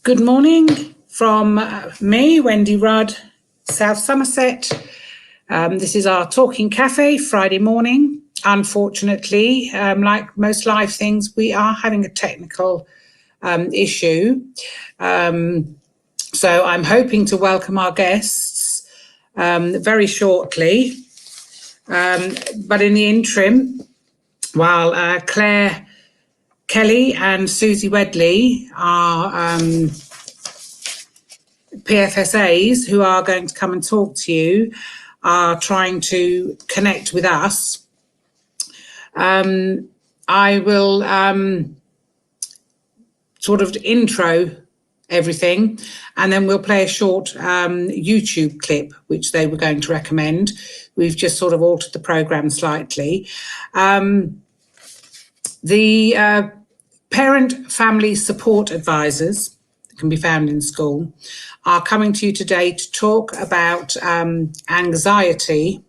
Good morning from me, Wendy Rudd, South Somerset. This is our Talking Cafe Friday morning. Unfortunately, like most live things, we are having a technical issue. So I'm hoping to welcome our guests very shortly. But in the interim, while Claire Kelly and Susie Wedley are PFSAs who are going to come and talk to you, are trying to connect with us. I will sort of intro everything, and then we'll play a short YouTube clip, which they were going to recommend. We've just sort of altered the programme slightly. The parent family support advisors that can be found in school are coming to you today to talk about anxiety.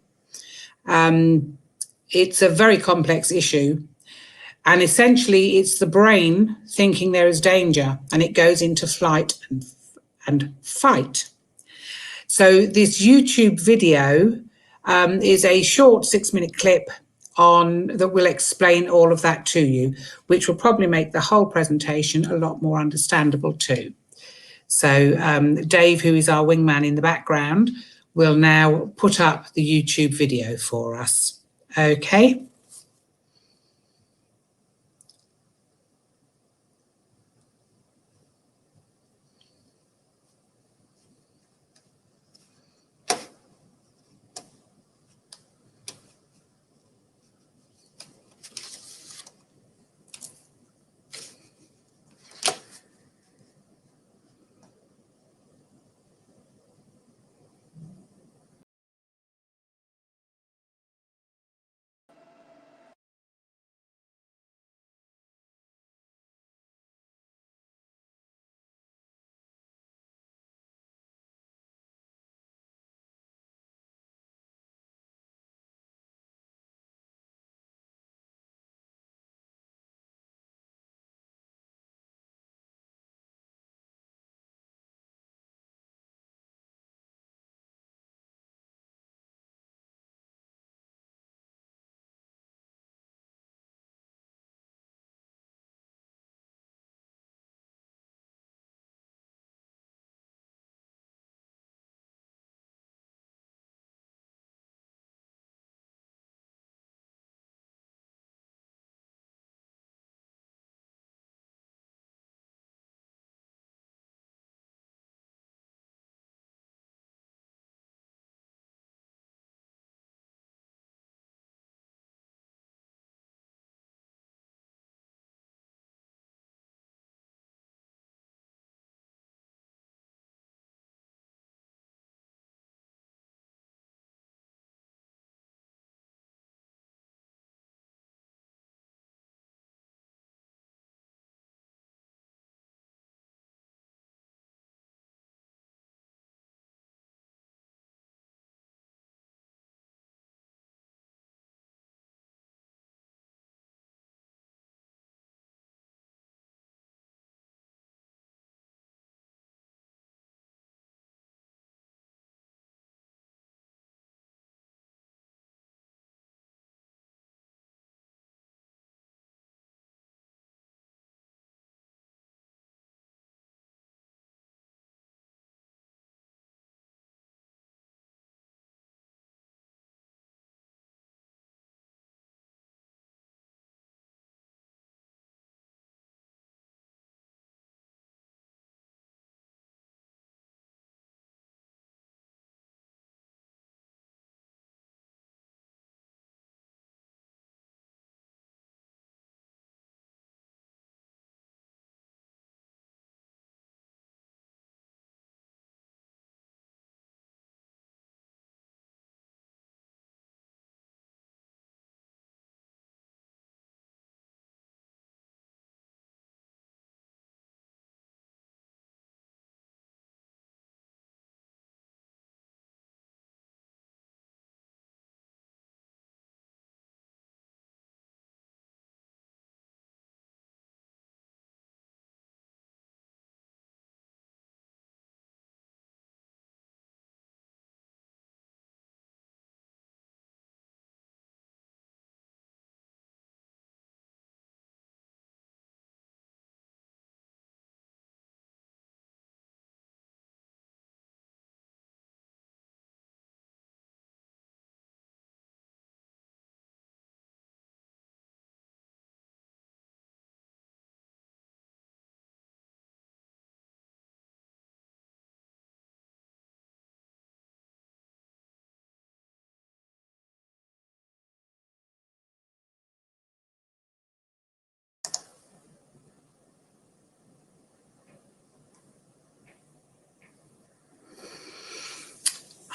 It's a very complex issue. And essentially, it's the brain thinking there is danger, and it goes into flight and fight. So this YouTube video is a short 6-minute clip that will explain all of that to you, which will probably make the whole presentation a lot more understandable too. So Dave, who is our wingman in the background, will now put up the YouTube video for us. Okay.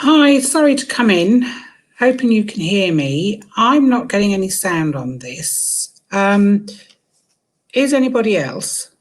Hi, sorry to come in. Hoping you can hear me. I'm not getting any sound on this. Is anybody else?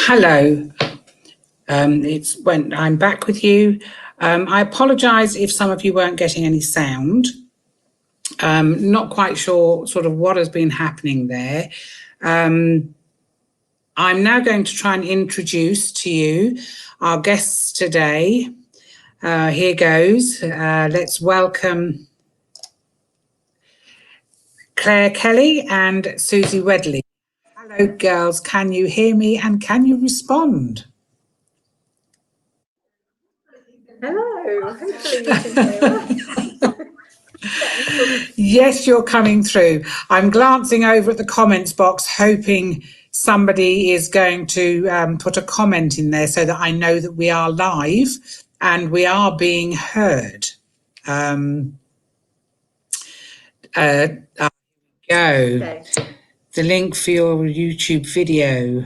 Hello. I'm back with you. I apologise if some of you weren't getting any sound. Not quite sure sort of what has been happening there. I'm now going to try and introduce to you our guests today. Here goes. Let's welcome Claire Kelly and Susie Wedley. Hello, girls. Can you hear me and can you respond? Hello. Hopefully you can hear us. Yes, you're coming through. I'm glancing over at the comments box, hoping somebody is going to put a comment in there so that I know that we are live and we are being heard. Go. Okay. The link for your YouTube video.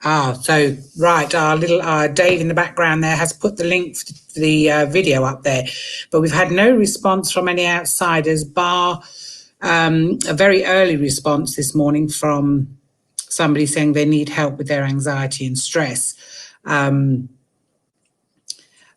So right, our little Dave in the background there has put the link for the video up there, but we've had no response from any outsiders, bar a very early response this morning from somebody saying they need help with their anxiety and stress.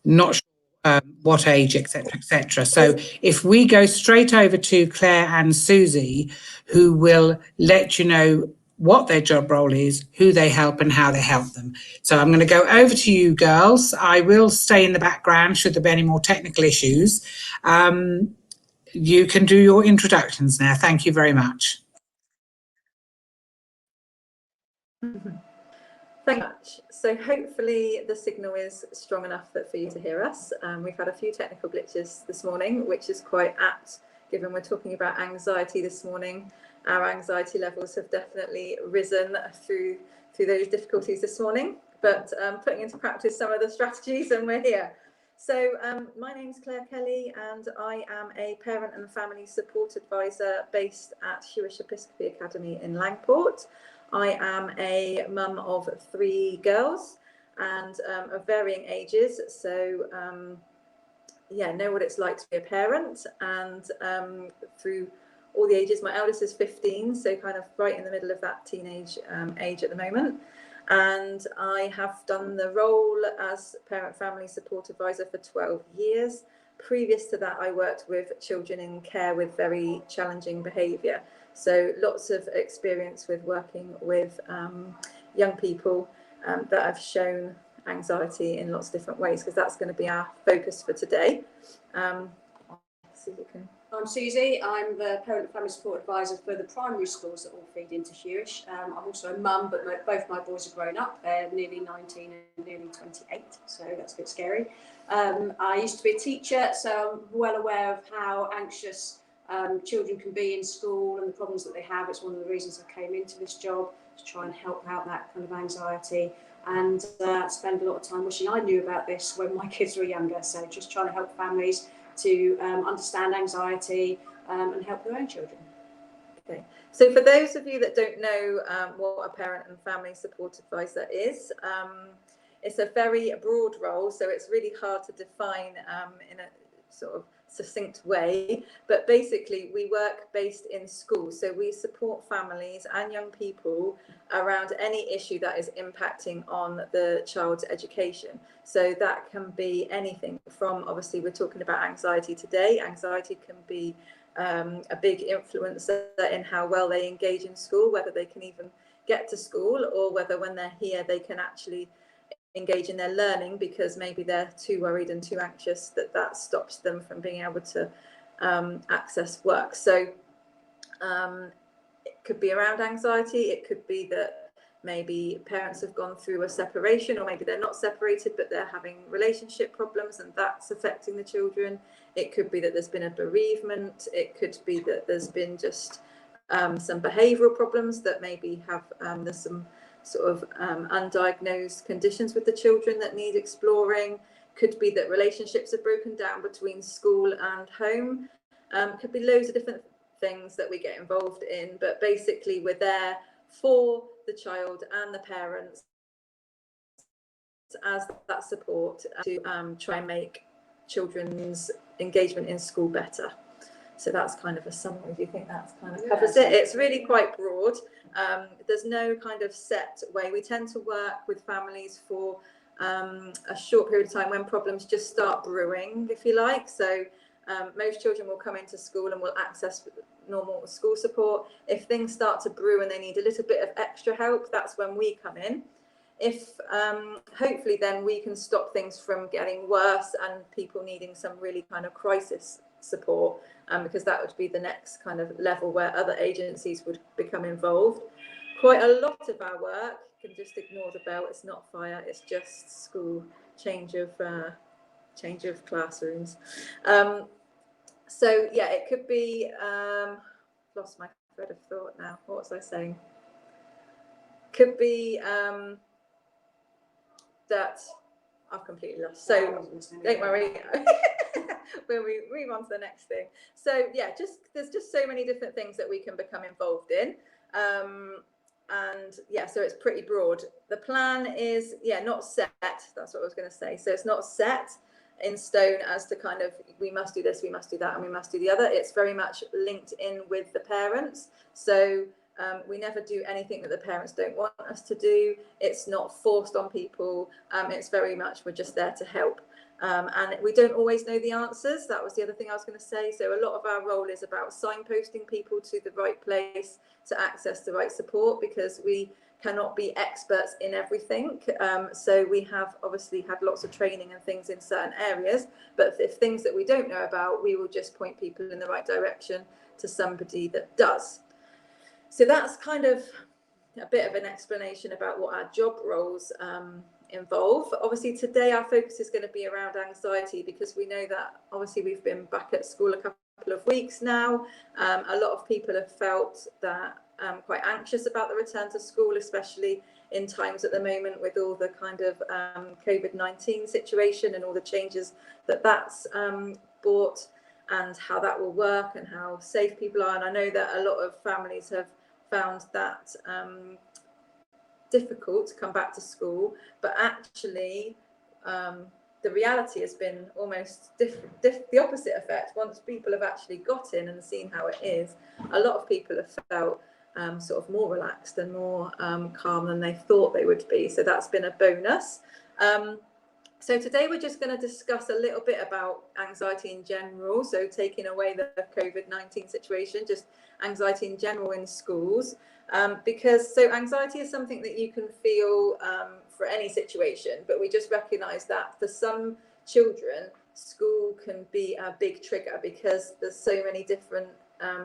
Not sure what age, etc., etc. So if we go straight over to Claire and Susie, who will let you know what their job role is, who they help and how they help them. So I'm going to go over to you girls. I will stay in the background should there be any more technical issues. You can do your introductions now. Thank you very much. Thank you much. So hopefully the signal is strong enough for you to hear us. We've had a few technical glitches this morning, which is quite apt given we're talking about anxiety this morning. Our anxiety levels have definitely risen through those difficulties this morning, but putting into practice some of the strategies, and we're here. So my name's Claire Kelly, and I am a parent and family support advisor based at Hewish Episcopi Academy in Langport. I am a mum of 3 girls and of varying ages, so know what it's like to be a parent, and through all the ages. My eldest is 15, so kind of right in the middle of that teenage age at the moment. And I have done the role as parent family support advisor for 12 years. Previous to that, I worked with children in care with very challenging behaviour. So lots of experience with working with young people that have shown anxiety in lots of different ways, because that's going to be our focus for today. So you can... I'm Susie. I'm the Parent and Family Support Advisor for the primary schools that all feed into Hewish. I'm also a mum, but both my boys are grown up. They're nearly 19 and nearly 28, so that's a bit scary. I used to be a teacher, so I'm well aware of how anxious children can be in school and the problems that they have. It's one of the reasons I came into this job, to try and help out that kind of anxiety. And spend a lot of time wishing I knew about this when my kids were younger. So just trying to help families to understand anxiety and help their own children. Okay, so for those of you that don't know what a parent and family support advisor is, it's a very broad role, so it's really hard to define in a sort of succinct way, but basically we work based in schools, so we support families and young people around any issue that is impacting on the child's education. So that can be anything from, obviously we're talking about anxiety today. Anxiety can be a big influencer in how well they engage in school, whether they can even get to school, or whether when they're here they can actually engage in their learning, because maybe they're too worried and too anxious that stops them from being able to access work. So it could be around anxiety. It could be that maybe parents have gone through a separation, or maybe they're not separated but they're having relationship problems and that's affecting the children. It could be that there's been a bereavement. It could be that there's been just some behavioural problems, that maybe have there's some sort of undiagnosed conditions with the children that need exploring. Could be that relationships are broken down between school and home. Could be loads of different things that we get involved in, but basically we're there for the child and the parents as that support to try and make children's engagement in school better. So that's kind of a summary. Do you think that kind of covers it? It's really quite broad. There's no kind of set way. We tend to work with families for a short period of time when problems just start brewing, if you like. So most children will come into school and will access normal school support. If things start to brew and they need a little bit of extra help, that's when we come in. If hopefully then we can stop things from getting worse and people needing some really kind of crisis support, because that would be the next kind of level where other agencies would become involved. Quite a lot of our work, you can just ignore the bell, it's not fire, it's just school, change of classrooms. So yeah, it could be lost my thread of thought now. What was I saying? Could be that I've completely lost. So don't worry. When we move on to the next thing. So yeah, there's just so many different things that we can become involved in. And yeah, so it's pretty broad. The plan is, not set. That's what I was going to say. So it's not set in stone as to kind of, we must do this, we must do that, and we must do the other. It's very much linked in with the parents. So we never do anything that the parents don't want us to do. It's not forced on people. It's very much, we're just there to help. And we don't always know the answers. That was the other thing I was going to say. So a lot of our role is about signposting people to the right place to access the right support, because we cannot be experts in everything. So we have obviously had lots of training and things in certain areas, but if things that we don't know about, we will just point people in the right direction to somebody that does. So that's kind of a bit of an explanation about what our job roles involve. Obviously today our focus is going to be around anxiety, because we know that obviously we've been back at school a couple of weeks now. A lot of people have felt that quite anxious about the return to school, especially in times at the moment with all the kind of COVID-19 situation and all the changes that that's brought, and how that will work and how safe people are. And I know that a lot of families have found that difficult to come back to school, but actually the reality has been almost the opposite effect. Once people have actually got in and seen how it is, a lot of people have felt sort of more relaxed and more calm than they thought they would be. So that's been a bonus. So today we're just going to discuss a little bit about anxiety in general. So taking away the COVID-19 situation, just anxiety in general in schools. Because anxiety is something that you can feel for any situation, but we just recognise that for some children, school can be a big trigger, because there's so many different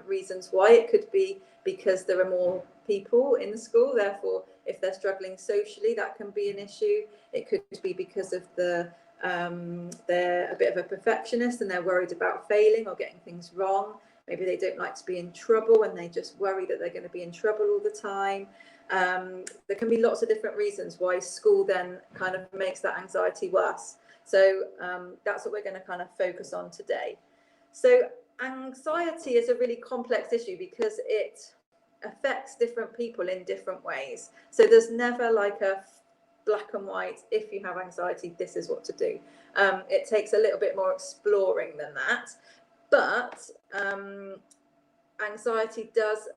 reasons why. It could be because there are more people in the school, therefore if they're struggling socially, that can be an issue. It could be because of they're a bit of a perfectionist and they're worried about failing or getting things wrong. Maybe they don't like to be in trouble and they just worry that they're going to be in trouble all the time. There can be lots of different reasons why school then kind of makes that anxiety worse. So that's what we're going to kind of focus on today. So anxiety is a really complex issue because it affects different people in different ways. So there's never like a black and white, if you have anxiety, this is what to do. It takes a little bit more exploring than that. But anxiety does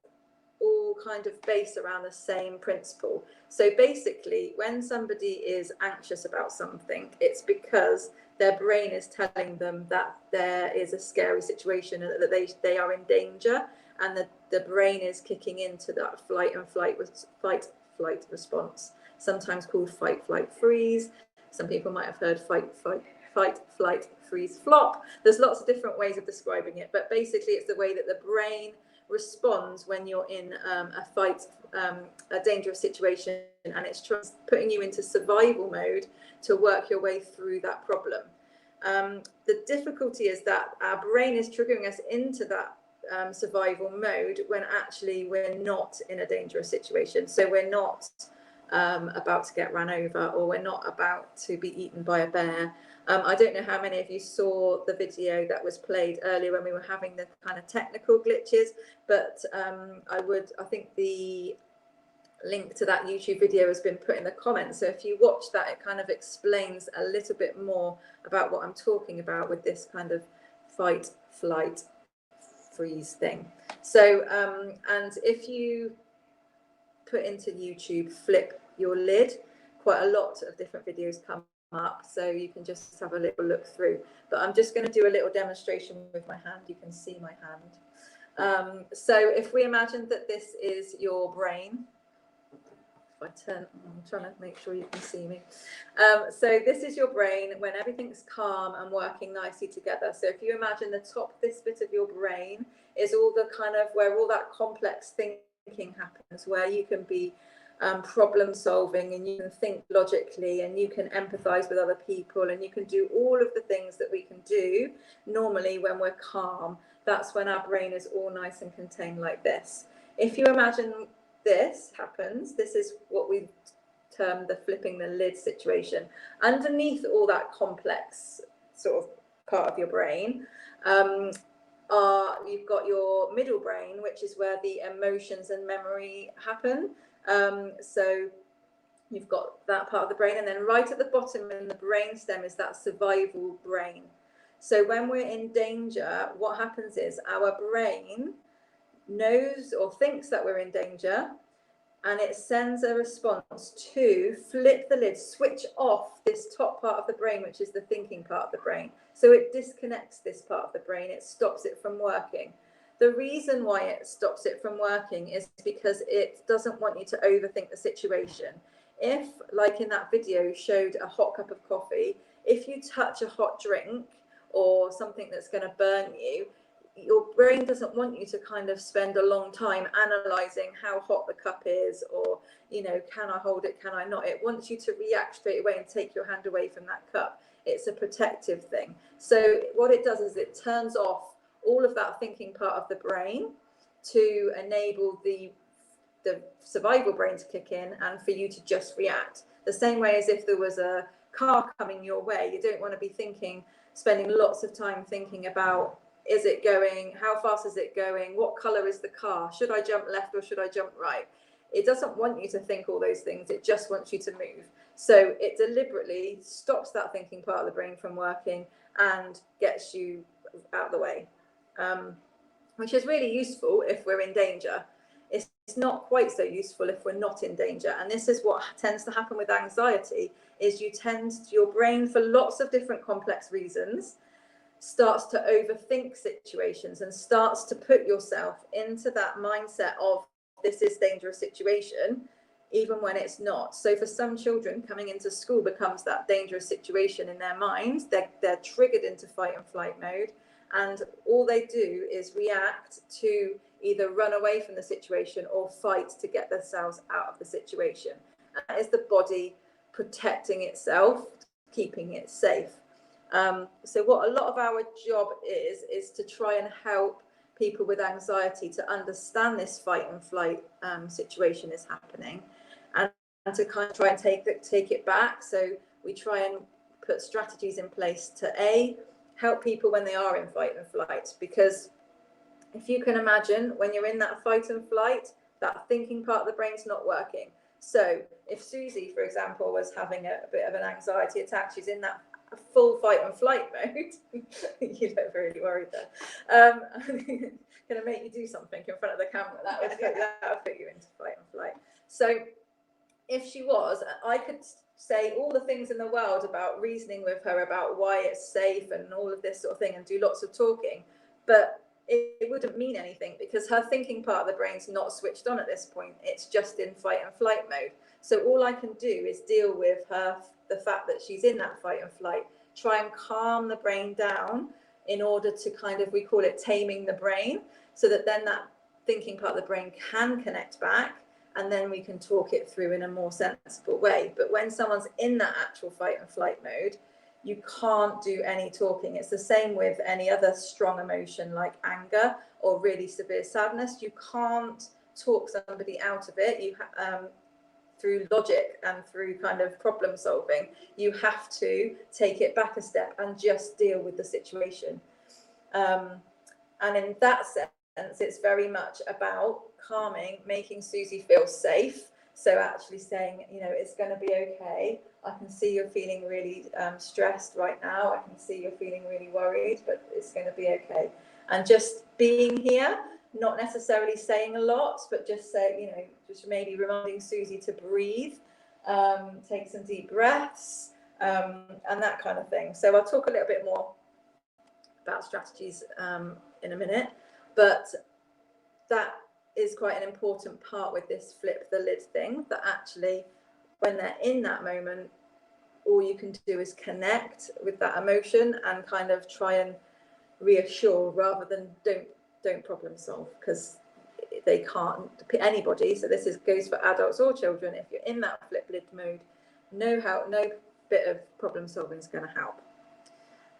all kind of base around the same principle. So basically, when somebody is anxious about something, it's because their brain is telling them that there is a scary situation and that they are in danger, and that the brain is kicking into that fight, flight response, sometimes called fight, flight, freeze. Some people might have heard fight, flight, freeze, flop. There's lots of different ways of describing it, but basically it's the way that the brain responds when you're in a dangerous situation, and it's putting you into survival mode to work your way through that problem. The difficulty is that our brain is triggering us into that survival mode when actually we're not in a dangerous situation. So we're not about to get run over, or we're not about to be eaten by a bear. I don't know how many of you saw the video that was played earlier when we were having the kind of technical glitches, but I think the link to that YouTube video has been put in the comments. So if you watch that, it kind of explains a little bit more about what I'm talking about with this kind of fight, flight, freeze thing. So, and if you put into YouTube, flip your lid, quite a lot of different videos come up, so you can just have a little look through. But I'm just going to do a little demonstration with my hand. You can see my hand. So if we imagine that this is your brain, if I turn, I'm trying to make sure you can see me. So this is your brain when everything's calm and working nicely together. So if you imagine the top, this bit of your brain is all the kind of where all that complex thinking happens, where you can be problem solving, and you can think logically, and you can empathize with other people, and you can do all of the things that we can do normally when we're calm. That's when our brain is all nice and contained like this. If you imagine this happens, this is what we term the flipping the lid situation. Underneath all that complex sort of part of your brain, you've got your middle brain, which is where the emotions and memory happen. So you've got that part of the brain, and then right at the bottom in the brain stem is that survival brain. So when we're in danger, what happens is our brain knows or thinks that we're in danger, and it sends a response to flip the lid, switch off this top part of the brain, which is the thinking part of the brain. So it disconnects this part of the brain, it stops it from working. The reason why it stops it from working is because it doesn't want you to overthink the situation. If, like in that video showed a hot cup of coffee, if you touch a hot drink or something that's going to burn you, your brain doesn't want you to kind of spend a long time analysing how hot the cup is, or, you know, can I hold it, can I not? It wants you to react straight away and take your hand away from that cup. It's a protective thing. So what it does is it turns off all of that thinking part of the brain to enable the survival brain to kick in and for you to just react. The same way as if there was a car coming your way, you don't want to be spending lots of time thinking about, is it going, how fast is it going, what colour is the car, should I jump left or should I jump right? It doesn't want you to think all those things, it just wants you to move. So it deliberately stops that thinking part of the brain from working and gets you out of the way, which is really useful if we're in danger. It's not quite so useful if we're not in danger. And this is what tends to happen with anxiety, is your brain, for lots of different complex reasons, starts to overthink situations and starts to put yourself into that mindset of, this is a dangerous situation, even when it's not. So for some children, coming into school becomes that dangerous situation in their minds. They're triggered into fight and flight mode, and all they do is react to either run away from the situation or fight to get themselves out of the situation. And that is the body protecting itself, keeping it safe. So what a lot of our job is to try and help people with anxiety to understand this fight and flight situation is happening, and to kind of try and take it back. So we try and put strategies in place to help people when they are in fight and flight, because if you can imagine, when you're in that fight and flight, that thinking part of the brain's not working. So if Susie, for example, was having a bit of an anxiety attack, she's in that full fight and flight mode. You look really worried there. Going to make you do something in front of the camera. That would put you into fight and flight. So if she was, I could say all the things in the world about reasoning with her about why it's safe and all of this sort of thing, and do lots of talking, but it wouldn't mean anything, because her thinking part of the brain's not switched on at this point. It's just in fight and flight mode. So all I can do is deal with the fact that she's in that fight and flight, try and calm the brain down in order to kind of, we call it taming the brain, so that then that thinking part of the brain can connect back, and then we can talk it through in a more sensible way. But when someone's in that actual fight and flight mode, you can't do any talking. It's the same with any other strong emotion like anger or really severe sadness. You can't talk somebody out of it. Through logic and through kind of problem solving, you have to take it back a step and just deal with the situation. And in that sense, it's very much about calming, making Susie feel safe. So actually saying, you know, it's going to be okay. I can see you're feeling really stressed right now. I can see you're feeling really worried, but it's going to be okay. And just being here, not necessarily saying a lot, but just say, you know, just maybe reminding Susie to breathe, take some deep breaths, and that kind of thing. So I'll talk a little bit more about strategies in a minute, but that is quite an important part with this flip the lid thing, that actually when they're in that moment, all you can do is connect with that emotion and kind of try and reassure, rather than don't problem solve, because they can't, anybody, so this goes for adults or children, if you're in that flip lid mode, no bit of problem solving is going to help.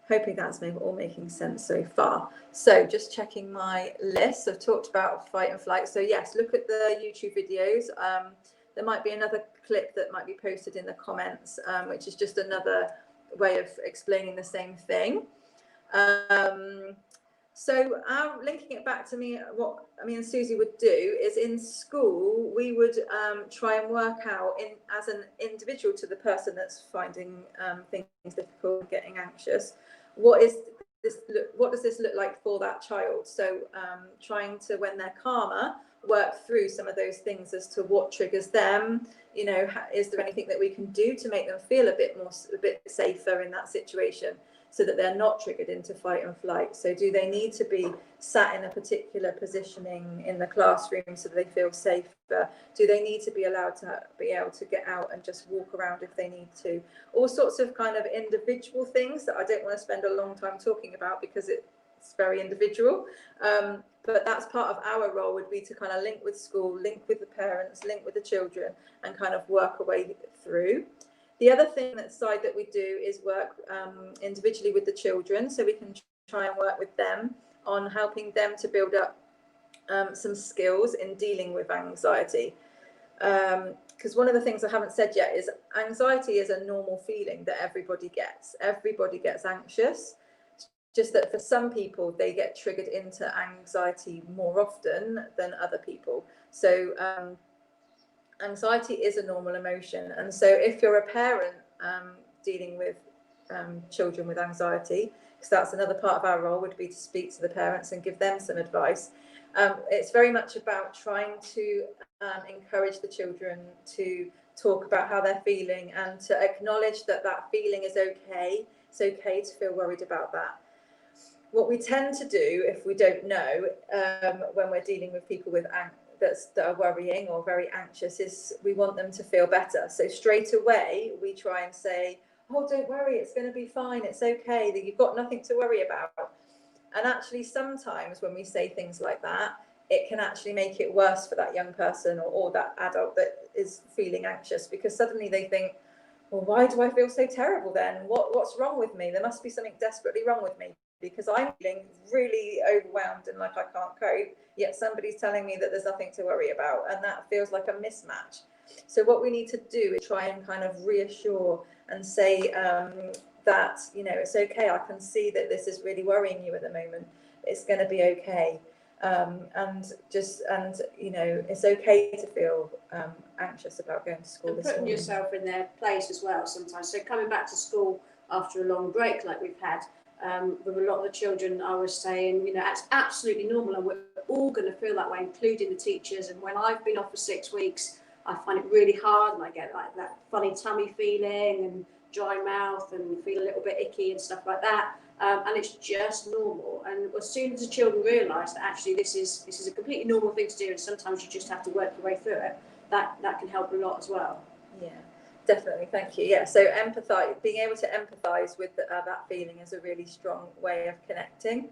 Hoping that's all making sense so far. So just checking my list. I've talked about fight and flight. So yes, look at the YouTube videos. There might be another clip that might be posted in the comments, which is just another way of explaining the same thing. So linking it back to what me and Susie would do is, in school, we would try and work out, as an individual to the person that's finding things difficult, getting anxious, what does this look like for that child? So trying to, when they're calmer, work through some of those things as to what triggers them. You know, is there anything that we can do to make them feel a bit safer in that situation, so that they're not triggered into fight and flight? So do they need to be sat in a particular positioning in the classroom so that they feel safer? Do they need to be allowed to be able to get out and just walk around if they need to? All sorts of kind of individual things that I don't want to spend a long time talking about, because it's very individual. But that's part of our role, would be to kind of link with school, link with the parents, link with the children, and kind of work our way through. The other thing that we do is work individually with the children, so we can try and work with them on helping them to build up some skills in dealing with anxiety. Because one of the things I haven't said yet is anxiety is a normal feeling that everybody gets. Everybody gets anxious, just that for some people they get triggered into anxiety more often than other people. So anxiety is a normal emotion, and so if you're a parent dealing with children with anxiety, because that's another part of our role, would be to speak to the parents and give them some advice. It's very much about trying to encourage the children to talk about how they're feeling and to acknowledge that that feeling is okay. It's okay to feel worried about that. What we tend to do, if we don't know, when we're dealing with people with that are worrying or very anxious, is we want them to feel better. So straight away we try and say, oh, don't worry, it's going to be fine, it's okay, that you've got nothing to worry about. And actually sometimes when we say things like that, it can actually make it worse for that young person or that adult that is feeling anxious, because suddenly they think, well, why do I feel so terrible then? What's wrong with me? There must be something desperately wrong with me, because I'm feeling really overwhelmed and like I can't cope, yet somebody's telling me that there's nothing to worry about, and that feels like a mismatch. So what we need to do is try and kind of reassure and say that, you know, it's okay, I can see that this is really worrying you at the moment, it's going to be okay. And you know, it's okay to feel anxious about going to school. And putting yourself in their place as well sometimes. So coming back to school after a long break like we've had, with a lot of the children, I was saying, you know, it's absolutely normal, and we're all going to feel that way, including the teachers. And when I've been off for 6 weeks, I find it really hard, and I get like that funny tummy feeling and dry mouth and feel a little bit icky and stuff like that. And it's just normal. And as soon as the children realise that actually this is a completely normal thing to do, and sometimes you just have to work your way through it, that can help a lot as well. Yeah, definitely. Thank you. Yeah, so being able to empathise with that feeling is a really strong way of connecting.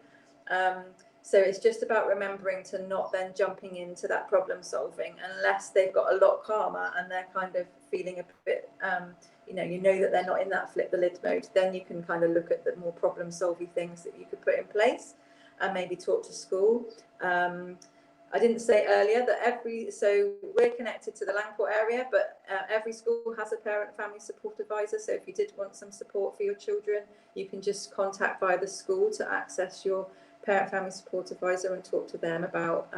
So it's just about remembering to not then jumping into that problem solving unless they've got a lot calmer and they're kind of feeling a bit, you know that they're not in that flip the lid mode. Then you can kind of look at the more problem solving things that you could put in place and maybe talk to school. I didn't say earlier that so we're connected to the Langport area, but every school has a parent family support advisor. So if you did want some support for your children, you can just contact via the school to access your parent family support advisor and talk to them about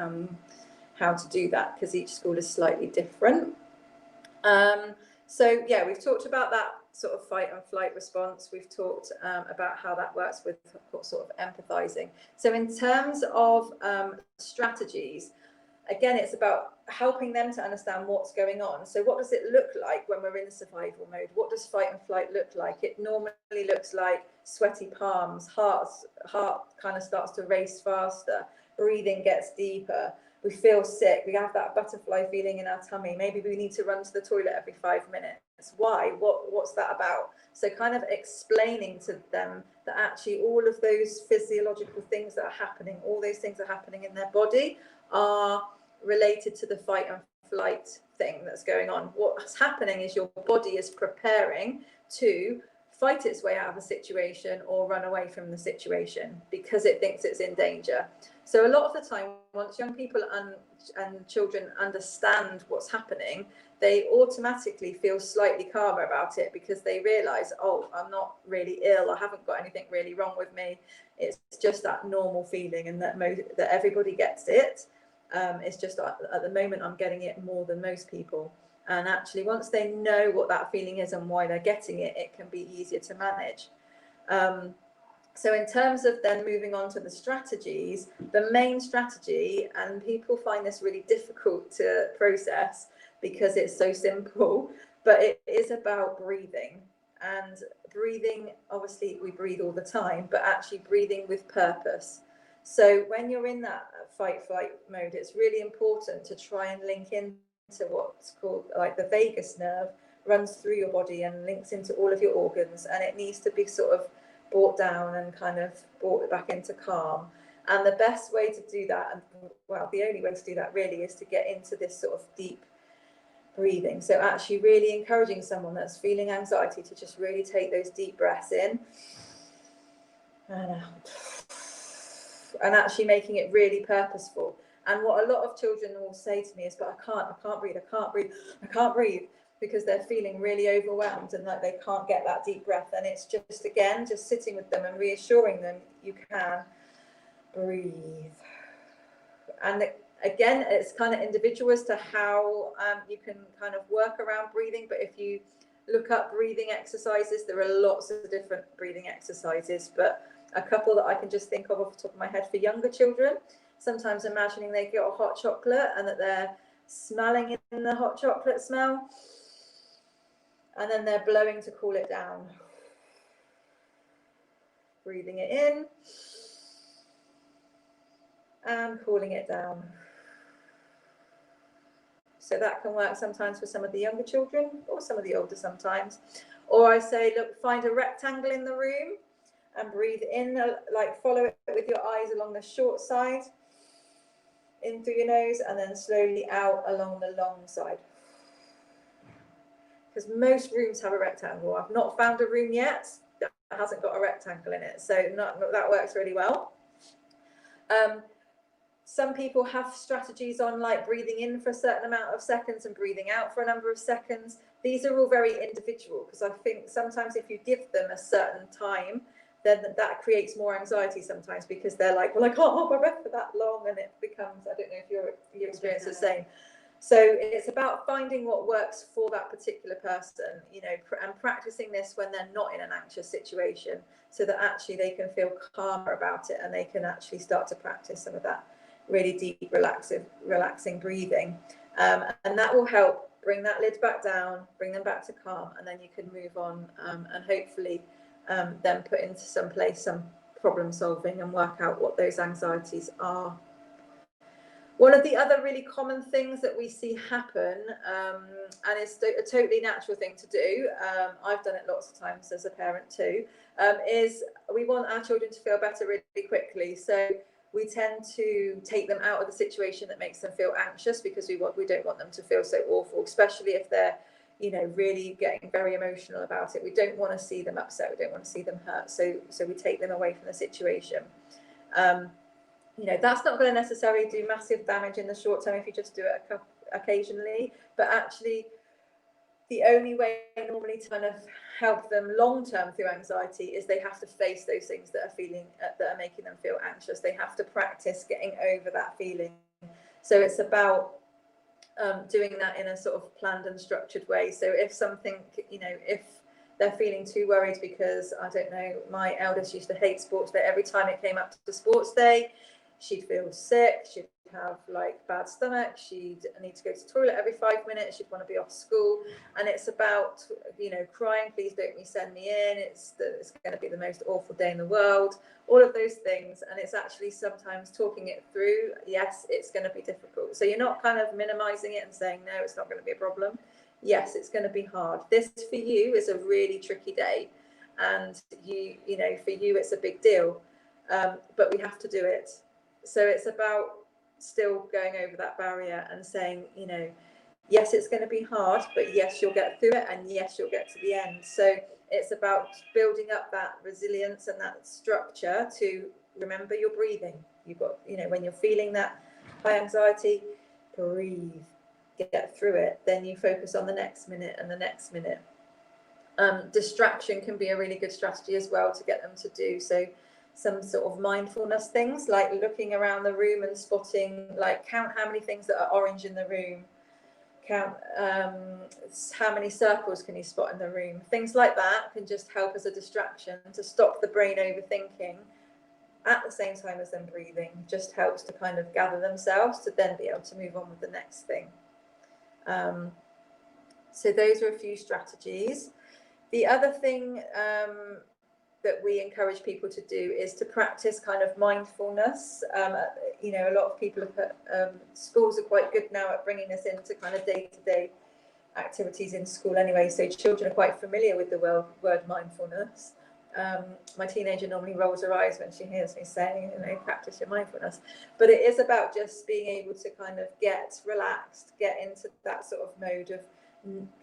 how to do that, because each school is slightly different. So yeah, we've talked about that sort of fight and flight response. We've talked about how that works with sort of empathizing. So in terms of strategies, again, it's about helping them to understand what's going on. So what does it look like when we're in survival mode? What does fight and flight look like? It normally looks like sweaty palms, heart kind of starts to race faster, breathing gets deeper, we feel sick, we have that butterfly feeling in our tummy, maybe we need to run to the toilet every 5 minutes. Why? What's that about? So kind of explaining to them that actually all of those physiological things that are happening, all those things that are happening in their body are related to the fight and flight thing that's going on. What's happening is your body is preparing to fight its way out of a situation or run away from the situation because it thinks it's in danger. So a lot of the time, once young people and children understand what's happening, they automatically feel slightly calmer about it because they realise, oh, I'm not really ill, I haven't got anything really wrong with me. It's just that normal feeling, and that everybody gets it. It's just at the moment I'm getting it more than most people. And actually, once they know what that feeling is and why they're getting it, it can be easier to manage. So in terms of then moving on to the strategies, the main strategy, and people find this really difficult to process because it's so simple, but it is about breathing. And breathing, obviously we breathe all the time, but actually breathing with purpose. So when you're in that fight-flight mode, it's really important to try and link into what's called like the vagus nerve, runs through your body and links into all of your organs, and it needs to be sort of brought down and kind of brought it back into calm. And the best way to do that, and well, the only way to do that really, is to get into this sort of deep breathing. So actually really encouraging someone that's feeling anxiety to just really take those deep breaths in and out, and actually making it really purposeful. And what a lot of children will say to me is, but I can't breathe, because they're feeling really overwhelmed and like they can't get that deep breath. And it's just, again, just sitting with them and reassuring them you can breathe. And again, it's kind of individual as to how you can kind of work around breathing. But if you look up breathing exercises, there are lots of different breathing exercises, but a couple that I can just think of off the top of my head for younger children, sometimes imagining they get a hot chocolate and that they're smelling in the hot chocolate smell, and then they're blowing to cool it down. Breathing it in and cooling it down. So that can work sometimes for some of the younger children or some of the older sometimes. Or I say, look, find a rectangle in the room and breathe in, like follow it with your eyes along the short side, in through your nose, and then slowly out along the long side. Because most rooms have a rectangle. I've not found a room yet that hasn't got a rectangle in it. So that works really well. Some people have strategies on like breathing in for a certain amount of seconds and breathing out for a number of seconds. These are all very individual, because I think sometimes if you give them a certain time, then that creates more anxiety sometimes, because they're like, well, I can't hold my breath for that long, and it becomes, I don't know if your experience is the same. So it's about finding what works for that particular person, you know, and practicing this when they're not in an anxious situation, so that actually they can feel calmer about it and they can actually start to practice some of that really deep, relaxing breathing. And that will help bring that lid back down, bring them back to calm, and then you can move on and hopefully then put into some place some problem solving and work out what those anxieties are. One of the other really common things that we see happen, and it's a totally natural thing to do, I've done it lots of times as a parent too, is we want our children to feel better really quickly. So we tend to take them out of the situation that makes them feel anxious, because we don't want them to feel so awful, especially if they're, you know, really getting very emotional about it. We don't want to see them upset. We don't want to see them hurt. So we take them away from the situation. You know, that's not going to necessarily do massive damage in the short term if you just do it occasionally, but actually the only way normally to kind of help them long term through anxiety is they have to face those things that are making them feel anxious. They have to practice getting over that feeling. So it's about doing that in a sort of planned and structured way. So if something, you know, if they're feeling too worried because, I don't know, my eldest used to hate sports day. Every time it came up to sports day, she'd feel sick, she'd have like bad stomach, she'd need to go to the toilet every 5 minutes, she'd want to be off school. And it's about, you know, crying, please don't send me in, it's going to be the most awful day in the world, all of those things. And it's actually sometimes talking it through. Yes, it's going to be difficult. So you're not kind of minimizing it and saying, no, it's not going to be a problem. Yes, it's going to be hard. This for you is a really tricky day, and you know, for you it's a big deal, but we have to do it. So it's about still going over that barrier and saying, you know, yes, it's going to be hard, but yes, you'll get through it, and yes, you'll get to the end. So it's about building up that resilience and that structure to remember your breathing. You've got, you know, when you're feeling that high anxiety, breathe, get through it. Then you focus on the next minute and the next minute. Distraction can be a really good strategy as well to get them to do. So some sort of mindfulness things, like looking around the room and spotting, like count how many things that are orange in the room, count how many circles can you spot in the room. Things like that can just help as a distraction to stop the brain overthinking at the same time as them breathing. Just helps to kind of gather themselves to then be able to move on with the next thing. So those are a few strategies. The other thing that we encourage people to do is to practice kind of mindfulness. You know, a lot of people have put, schools are quite good now at bringing this into kind of day-to-day activities in school anyway, so children are quite familiar with the word mindfulness. My teenager normally rolls her eyes when she hears me saying, you know, practice your mindfulness. But it is about just being able to kind of get relaxed, get into that sort of mode of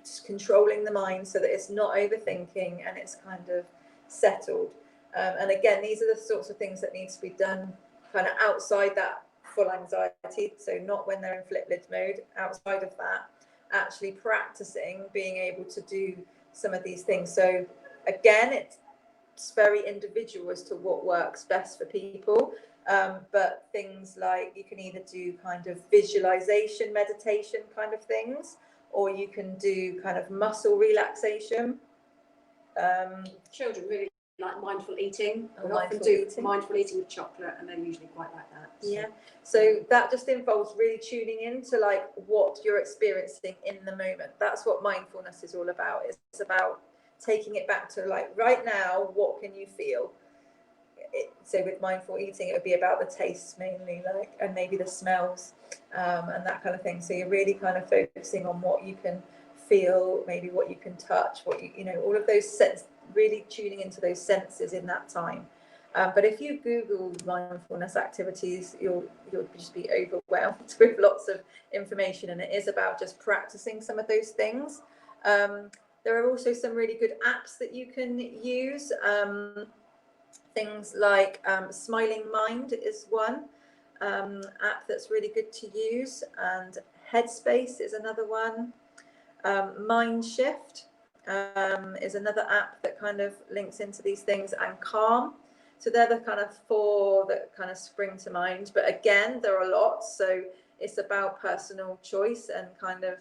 just controlling the mind so that it's not overthinking and it's kind of settled. And again, these are the sorts of things that need to be done kind of outside that full anxiety. So not when they're in flip-lid mode, outside of that, actually practicing being able to do some of these things. So again, it's very individual as to what works best for people. But things like you can either do kind of visualization, meditation kind of things, or you can do kind of muscle relaxation. Children really like mindful eating. We often do mindful eating with chocolate, and they're usually quite like that. So. Yeah. So that just involves really tuning into like what you're experiencing in the moment. That's what mindfulness is all about. It's about taking it back to like right now, what can you feel? So with mindful eating, it would be about the tastes mainly, like, and maybe the smells, and that kind of thing. So you're really kind of focusing on what you can feel, maybe what you can touch, what you know, all of those sense, really tuning into those senses in that time. But if you Google mindfulness activities, you'll just be overwhelmed with lots of information, and it is about just practicing some of those things. There are also some really good apps that you can use. Things like Smiling Mind is one app that's really good to use, and Headspace is another one. Mind Shift is another app that kind of links into these things, and Calm. So they're the kind of four that kind of spring to mind. But again, there are lots. So it's about personal choice and kind of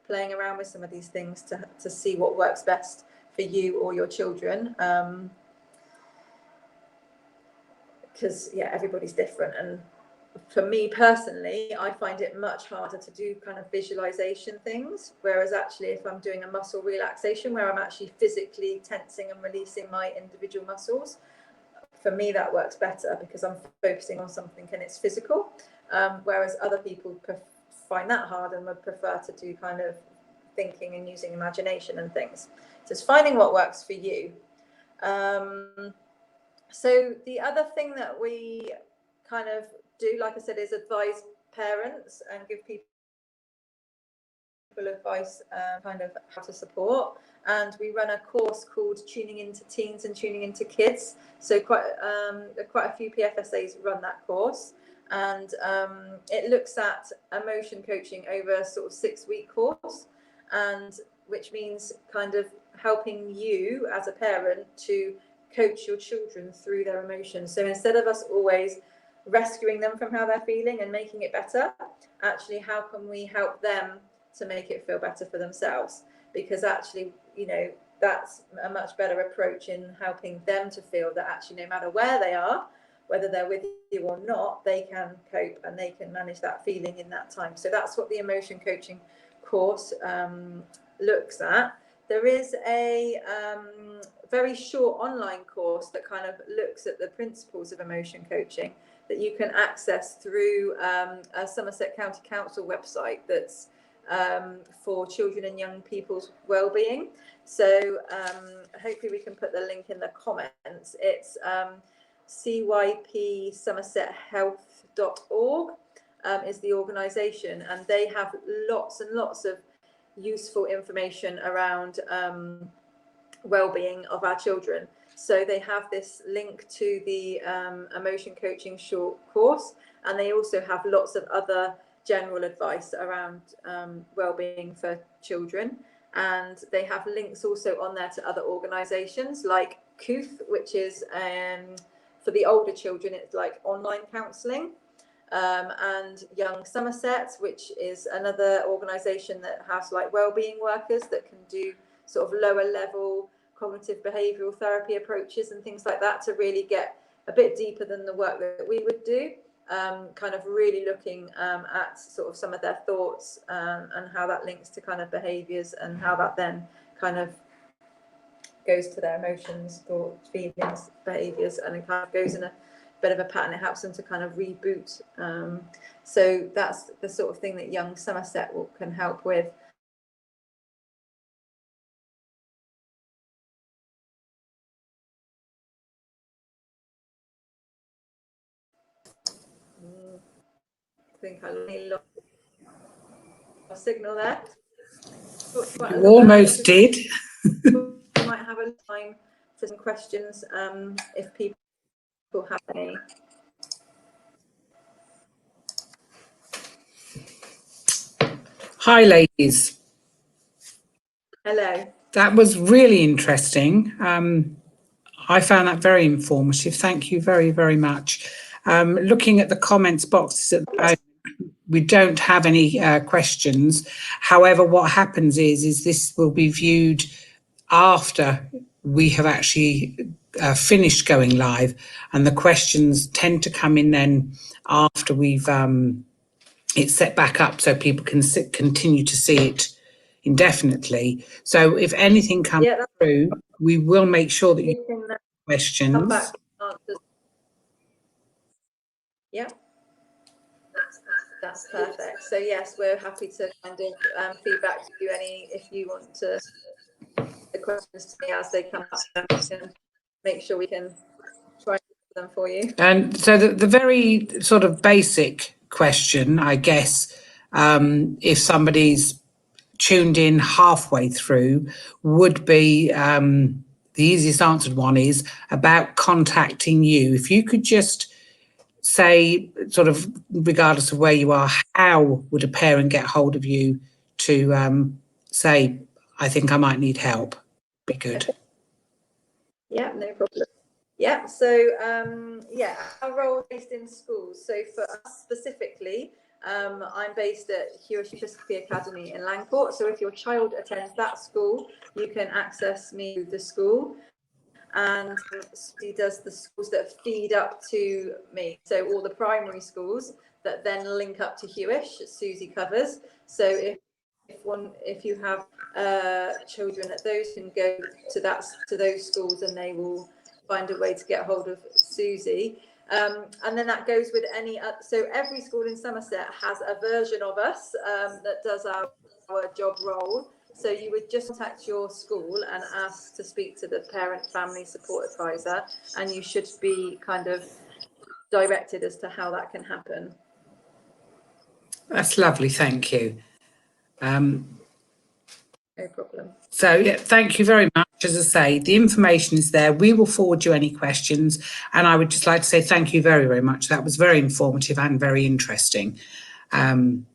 playing around with some of these things to see what works best for you or your children. Because yeah, everybody's different, and for me personally, I find it much harder to do kind of visualization things, whereas actually if I'm doing a muscle relaxation where I'm actually physically tensing and releasing my individual muscles, for me that works better because I'm focusing on something and it's physical, whereas other people find that hard and would prefer to do kind of thinking and using imagination and things. So it's finding what works for you. So the other thing that we kind of do, like I said, is advise parents and give people advice, kind of how to support. And we run a course called Tuning into Teens and Tuning into Kids. So quite a few PFSAs run that course, and it looks at emotion coaching over a sort of 6-week course, and which means kind of helping you as a parent to coach your children through their emotions. So instead of us always rescuing them from how they're feeling and making it better, actually how can we help them to make it feel better for themselves? Because actually, you know, that's a much better approach in helping them to feel that actually no matter where they are, whether they're with you or not, they can cope and they can manage that feeling in that time. So that's what the emotion coaching course looks at. There is a very short online course that kind of looks at the principles of emotion coaching that you can access through a Somerset County Council website that's for children and young people's well-being. So hopefully we can put the link in the comments. It's cypsomersethealth.org is the organisation, and they have lots and lots of useful information around well-being of our children. So they have this link to the emotion coaching short course, and they also have lots of other general advice around well-being for children. And they have links also on there to other organisations like COOF, which is for the older children, it's like online counselling. And Young Somerset, which is another organisation that has like wellbeing workers that can do sort of lower level cognitive behavioural therapy approaches and things like that to really get a bit deeper than the work that we would do, kind of really looking at sort of some of their thoughts and how that links to kind of behaviours and how that then kind of goes to their emotions, thoughts, feelings, behaviours, and it kind of goes in a bit of a pattern. It helps them to kind of reboot. So that's the sort of thing that Young Somerset can help with. think I lost a signal there. You almost did. We might have a time for some questions if people have any. Hi, ladies. Hello. That was really interesting. I found that very informative. Thank you very, very much. Looking at the comments boxes at the moment, we don't have any questions. However, what happens is this will be viewed after we have actually finished going live, and the questions tend to come in then after we've it's set back up so people can continue to see it indefinitely. So if anything comes through, we will make sure that you can questions. come back and answer. Yeah. That's perfect. So yes, we're happy to kind of feedback to you if you want to the questions to me as they come up, and we can make sure we can try and answer them for you. And so the very sort of basic question, I guess, if somebody's tuned in halfway through, would be the easiest answered one is about contacting you. If you could just say, sort of, regardless of where you are, how would a parent get hold of you to say, I think I might need help? Be good. Yeah, no problem. Yeah, so yeah, our role is based in schools. So for us specifically, I'm based at Hewish Episcopal Academy in Langport. So if your child attends that school, you can access me through the school. And she does the schools that feed up to me. So all the primary schools that then link up to Hewish, Susie covers. So if you have children at those, can go to those schools and they will find a way to get hold of Susie. And then that goes with so every school in Somerset has a version of us that does our job role. So you would just contact your school and ask to speak to the parent family support advisor, and you should be kind of directed as to how that can happen. That's lovely, thank you. No problem. So yeah, thank you very much. As I say, the information is there. We will forward you any questions, and I would just like to say thank you very, very much. That was very informative and very interesting. And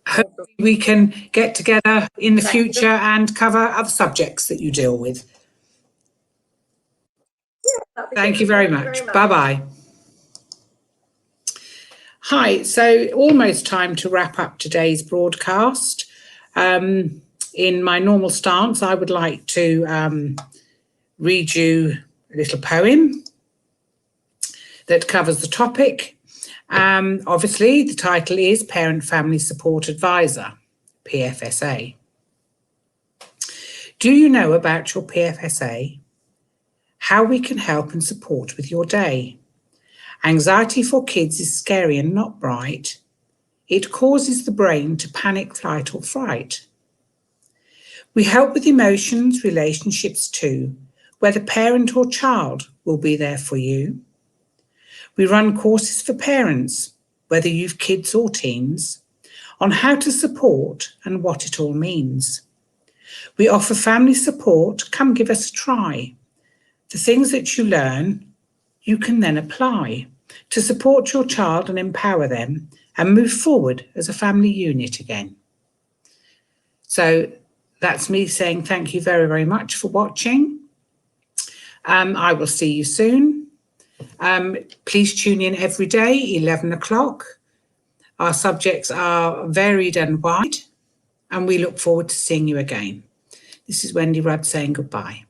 hopefully we can get together in the future and cover other subjects that you deal with. Yeah, thank you very much. Bye-bye. Hi, so almost time to wrap up today's broadcast. In my normal stance, I would like to read you a little poem that covers the topic. Obviously, the title is Parent Family Support Advisor, PFSA. Do you know about your PFSA? How we can help and support with your day? Anxiety for kids is scary and not bright. It causes the brain to panic, flight or fright. We help with emotions, relationships too, whether parent or child will be there for you. We run courses for parents, whether you've kids or teens, on how to support and what it all means. We offer family support. Come give us a try. The things that you learn, you can then apply to support your child and empower them and move forward as a family unit again. So that's me saying thank you very, very much for watching. I will see you soon. Please tune in every day, 11 o'clock. Our subjects are varied and wide, and we look forward to seeing you again. This is Wendy Rudd saying goodbye.